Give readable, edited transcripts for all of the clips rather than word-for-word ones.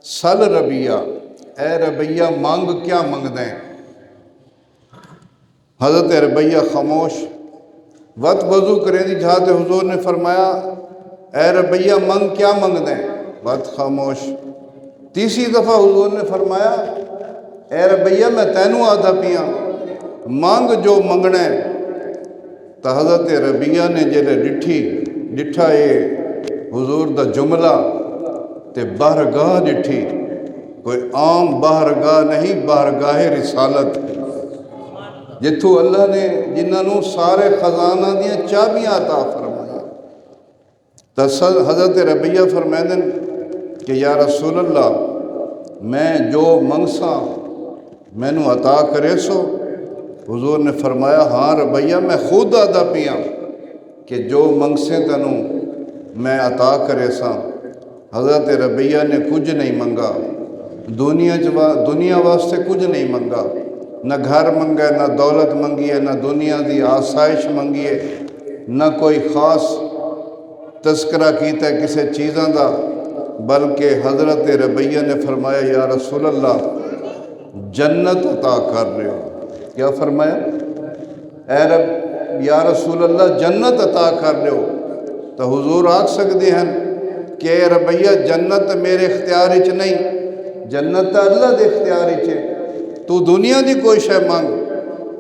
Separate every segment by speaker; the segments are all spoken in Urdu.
Speaker 1: سل ربیہ، اے ربیہ مانگ کیا منگ دیں؟ حضرت ربیہ خاموش، وقت وضو کریں دی جہاں حضور نے فرمایا اے ربیہ منگ کیا منگ دیں؟ وقت خاموش۔ تیسری دفعہ حضور نے فرمایا اے ربیہ میں تینوں آدھا پیاں، مانگ جو منگنا ہے۔ تو حضرت ربیہ نے جلے ڈٹھا یہ حضور دا جملہ تے بارگاہ ڈٹھی، کوئی عام بارگاہ نہیں، بارگاہ رسالت، جتھوں اللہ نے جنہوں سارے خزانہ دیاں چابیاں عطا فرمائی۔ تو حضرت ربیہ فرمائیں کہ یا رسول اللہ میں جو منگساں مینوں عطا کرے سو؟ حضور نے فرمایا ہاں ربیہ میں خود آدھا پیاں کہ جو منگسیں تنوں میں عطا کرے ساں۔ حضرت ربیہ نے کچھ نہیں منگا، دنیا واسطے کچھ نہیں منگا، نہ گھر منگا، نہ دولت منگی ہے، نہ دنیا دی آسائش منگی ہے، نہ کوئی خاص تذکرہ کیتا ہے کسی چیزاں دا، بلکہ حضرت ربیہ نے فرمایا یا رسول اللہ جنت عطا کر رہے ہو۔ کیا فرمایا؟ اے رب یا رسول اللہ جنت عطا کر رہے ہو۔ تو حضور آکھ سکتے ہیں کہ اے ربیہ جنت میرے اختیار وچ نہیں، جنت اللہ دے اختیار وچ ہے، تو دنیا دی کوئی شے مانگ۔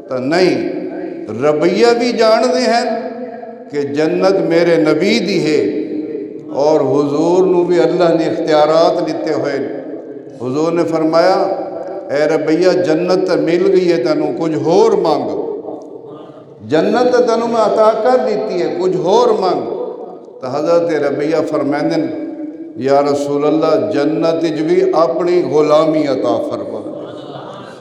Speaker 1: تو نہیں، ربیہ بھی جانتے ہیں کہ جنت میرے نبی دی ہے، اور حضور نو بھی اللہ نے اختیارات لیتے ہوئے حضور نے فرمایا اے ربیہ جنت مل گئی ہے تینوں، کچھ ہور مانگ، جنت تینوں میں عطا کر دیتی ہے، کچھ ہور مانگ۔ تو حضرت ربیہ فرمائیں یا رسول اللہ جنت بھی اپنی غلامی عطا فرما۔